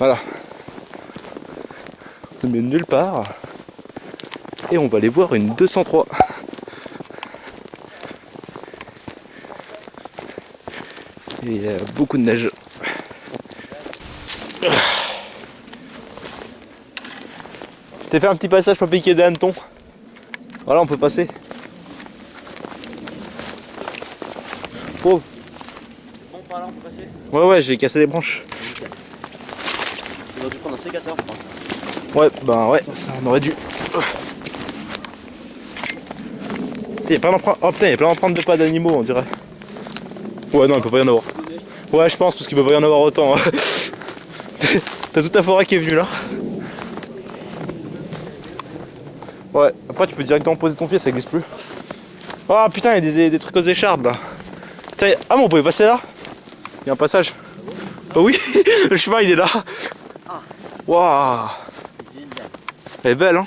Voilà. On est nulle part. Et on va aller voir une 203. Et il y a beaucoup de neige. T'as fait un petit passage pour piquer des hannetons. Voilà, on peut passer. Oh. Bon, par là, on peut passer. Ouais, j'ai cassé les branches. On aurait dû prendre un sécateur, je pense. Ouais, bah ouais, ça on aurait dû. Il y a plein d'empreintes. Oh putain, il y a plein d'empreintes de pas d'animaux, on dirait. Ouais, non, il peut pas y en avoir. Ouais, je pense, parce qu'il peut pas y en avoir autant. T'as toute ta forêt qui est venue là. Ouais, après tu peux directement poser ton pied, ça glisse plus. Oh putain, il y a des trucs aux échardes là. Putain, ah, mais on pouvait passer là. Il y a un passage. Oh oui, le chemin il est là. Waouh. Elle est belle, hein.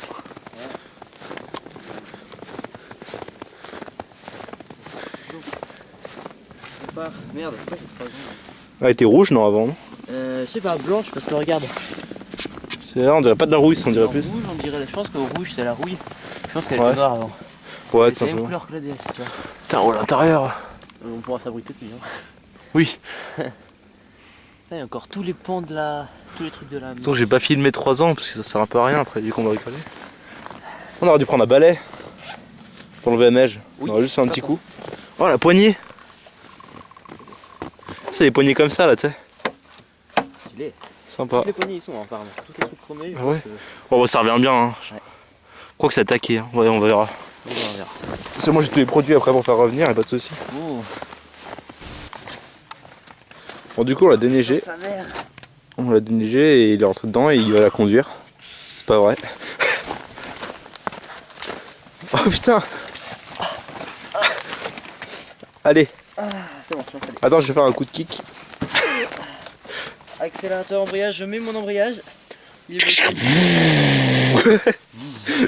Merde, pourquoi c'est 3 ans? Elle était rouge non avant, non? Je sais pas, blanche parce que regarde. C'est là, on dirait pas de la rouille, on dirait plus. Rouge, on dirait, je pense que rouge c'est la rouille. Je pense qu'elle Ouais. était noire avant. Ouais, tout C'est la même simplement. couleur que la DS, tu vois. Putain, oh l'intérieur. On pourra s'abriter aussi. Hein. Oui. Il y a encore tous les pans de la. Tous les trucs de la. Sauf que j'ai pas filmé 3 ans parce que ça sert un peu à rien après vu qu'on va rigoler. On aurait dû prendre un balai pour enlever la neige. Oui, on aurait juste fait un petit coup. Oh la poignée. C'est des poignées comme ça là, tu sais. Stylé. Sympa. Toutes les poignées ils sont apparemment. Tous les trucs chromés. Ah ouais. Bon bah ça revient bien. Hein. Ouais. Quoi que c'est attaqué, hein. Ouais, on verra. On verra. Parce que moi j'ai tous les produits après pour faire revenir et pas de soucis. Oh. Bon du coup on l'a déneigé. Sa mère. On l'a déneigé et il est rentré dedans et il va la conduire. C'est pas vrai. Oh putain. Allez. C'est bon, je suis installé. Attends, je vais faire un coup de kick. Accélérateur, embrayage, je mets mon embrayage. Il est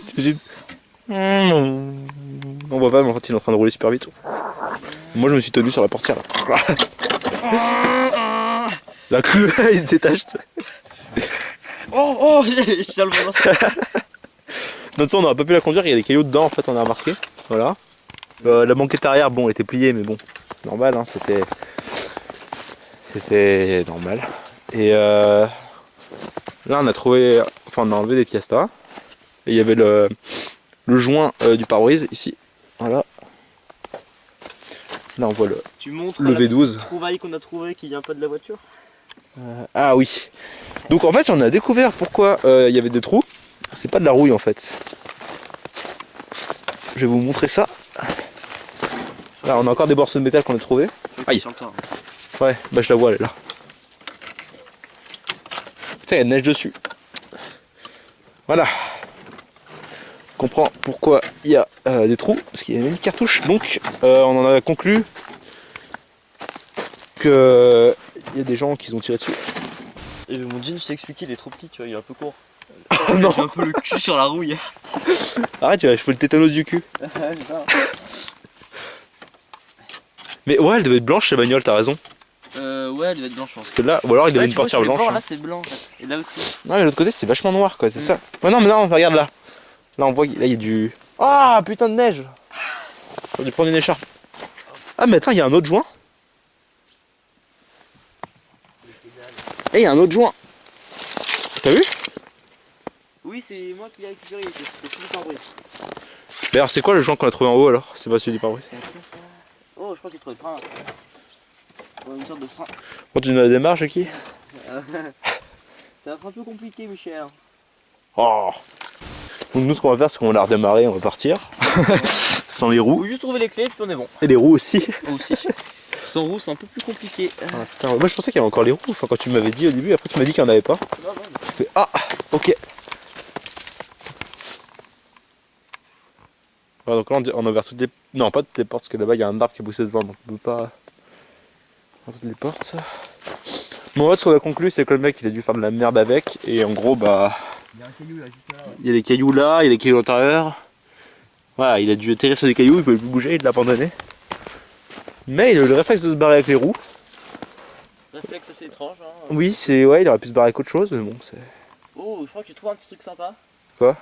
T'imagines? On voit pas mais en fait il est en train de rouler super vite. Moi je me suis tenu sur la portière là. La queue il se détache. Oh, je tiens le volant. Non, on n'aurait pas pu la conduire, il y a des cailloux dedans en fait, on a remarqué. Voilà. La banquette arrière, bon, elle était pliée, mais bon, c'est normal, hein, c'était normal. Et là, on a trouvé, enfin, on a enlevé des pièces là. Et il y avait le joint du pare-brise ici. Voilà. Là, on voit le V12. Trouvaille qu'on a trouvé qui vient pas de la voiture. Ah oui. Donc en fait, on a découvert pourquoi il y avait des trous. C'est pas de la rouille en fait. Je vais vous montrer ça. Là, on a encore des morceaux de métal qu'on a trouvé. Aïe. Ouais, bah je la vois, elle est là. Putain, il y a de neige dessus. Voilà. On comprend pourquoi il y a des trous, parce qu'il y a une cartouche. Donc, on en a conclu que il y a des gens qui ont tiré dessus. Et mon jean, je t'ai expliqué, il est trop petit, tu vois, il est un peu court. Oh non. J'ai un peu le cul sur la rouille. Arrête, je peux le tétanos du cul. Mais ouais, elle devait être blanche, cette bagnole, t'as raison. Ouais, elle devait être blanche, je pense. C'est là, ou alors il avait une portière blanche. Blanc, là, c'est blanc. Et là aussi. Non, mais l'autre côté, c'est vachement noir, quoi, c'est ça. Ouais, non, mais non, regarde là. Là, on voit, là, il y a du. Ah, putain de neige. J'aurais dû prendre une écharpe. Ah, mais attends, il y a un autre joint. Et il y a un autre joint. T'as vu? Oui, c'est moi qui l'ai récupéré, c'était tout le pare-brise. D'ailleurs, c'est quoi le joint qu'on a trouvé en haut alors? C'est pas celui du pare-brise. Oh, je crois qu'il trouve le frein. Ouais, une sorte de frein. Bon, tu nous la démarches, Jackie? Ça va être un peu compliqué, Michel. Oh. Donc, nous, ce qu'on va faire, c'est qu'on va la redémarrer, on va partir. Sans les roues. Faut juste trouver les clés, puis on est bon. Et les roues aussi. Aussi. Sans roues, c'est un peu plus compliqué. Ah, putain, moi, je pensais qu'il y avait encore les roues. Enfin, quand tu m'avais dit au début, après, tu m'as dit qu'il n'y en avait pas. Je fais ah, ok. Voilà, donc là, on a ouvert toutes les. Non, pas toutes les portes, parce que là-bas, il y a un arbre qui est poussé devant, donc on peut pas. Toutes les portes. Bon, en fait, ce qu'on a conclu, c'est que le mec, il a dû faire de la merde avec. Et en gros, bah. Il y a un caillou là, juste là. Ouais. Il y a des cailloux là, il y a des cailloux à l'intérieur. Voilà, il a dû atterrir sur des cailloux, il pouvait plus bouger, il l'a abandonné. Mais il a eu le réflexe de se barrer avec les roues. Réflexe assez étrange. Hein. Oui, c'est. Ouais, il aurait pu se barrer avec autre chose, mais bon, c'est. Oh, je crois que j'ai trouvé un petit truc sympa. Quoi?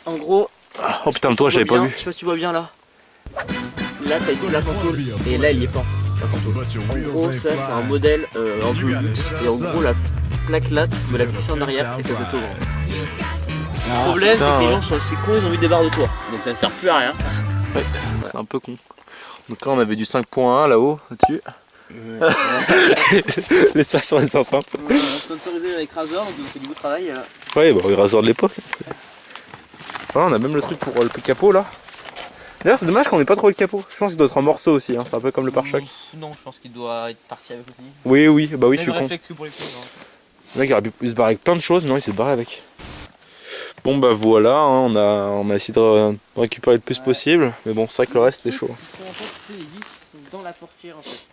En gros. Oh putain, toi, j'avais pas vu. Je sais pas si tu vois bien là. Là, t'as ici la contour. Et là, il y est pas en fait. La contour. En gros, ça, c'est un modèle un peu luxe. Et en gros, la plaque là, tu peux la glisser en arrière et ça te tourne. Le problème, c'est que les gens sont assez cons, ils ont mis des barres de toit. Donc ça ne sert plus à rien. Ouais, c'est un peu con. Donc là, on avait du 5.1 là-haut, au-dessus. L'espace sur les enceintes. On a sponsorisé avec Razor, donc on fait du beau travail. Ouais, bah, Razor de l'époque. Voilà, on a même le truc pour le capot là. D'ailleurs, c'est dommage qu'on n'ait pas trouvé le capot. Je pense qu'il doit être en morceaux aussi, hein. C'est un peu comme le pare-choc. Non, je pense qu'il doit être parti avec aussi. Oui, oui, bah oui, je suis con. Que pour les coups, Le mec il aurait pu se barrer avec plein de choses, non, il s'est barré avec. Bon bah voilà, hein, on a essayé de récupérer le plus possible, mais bon, c'est vrai que le reste est chaud. En fait, les vis sont dans la portière en fait.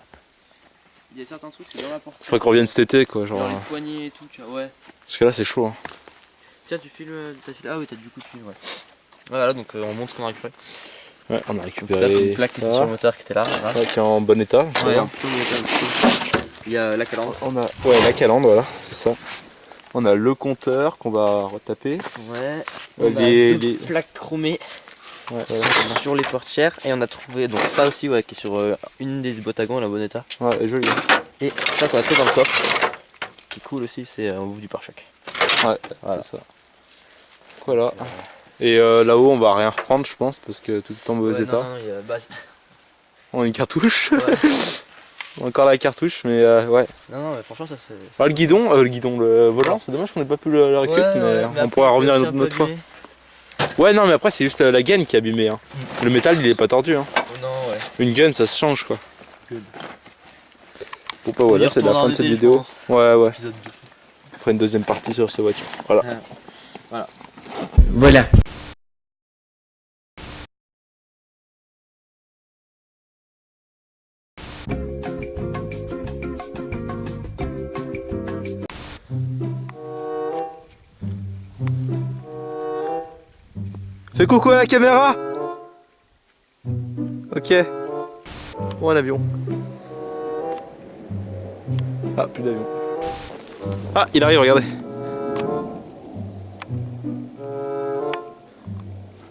Il y a certains trucs, c'est dans la portière. Faudrait qu'on revienne cet été quoi, genre. Dans les poignées et tout, tu vois, ouais. Parce que là c'est chaud. Hein. Tiens, tu filmes, ah oui, t'as du coup tu filmes, ouais. Voilà, donc on montre ce qu'on a récupéré. Ouais, on a récupéré. Ça, c'est une plaque qui était sur le moteur qui était là. Voilà. Ouais, qui est en bon état. Ouais, un peu bon état. Il y a la calandre. Ouais, la calandre, voilà, c'est ça. On a le compteur qu'on va retaper. Ouais. On a deux plaques chromées ouais, sur les portières. Et on a trouvé donc ça aussi ouais, qui est sur une des boîtes à gants, la bon état. Ouais, joli. Et ça qu'on a trouvé dans le coffre. Qui est cool aussi, c'est au bout du pare-choc. Ouais, voilà. C'est ça. Voilà. Et là-haut, on va rien reprendre, je pense, parce que tout est en mauvais état. Non, il y a base. On a une cartouche. Ouais. Encore la cartouche, mais ouais. Non, mais franchement, ça c'est. Ah, le guidon, le volant, c'est dommage qu'on n'ait pas pu le récupérer, mais on pourra revenir une autre fois. Ouais, non, mais après, c'est juste la gaine qui est abîmée. Hein. Le métal, il est pas tordu. Hein. Non, ouais. Une gun, ça se change quoi. Good. Bon, bah voilà, c'est la fin de cette vidéo. Ouais, ouais. Épisode 2. On fera une deuxième partie sur cette voiture. Voilà. Voilà. Voilà. Fais coucou à la caméra. Ok. Oh, un avion. Ah, plus d'avion. Ah, il arrive, regardez.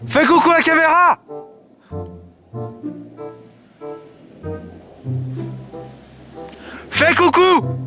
Fais coucou à la caméra. Fais coucou.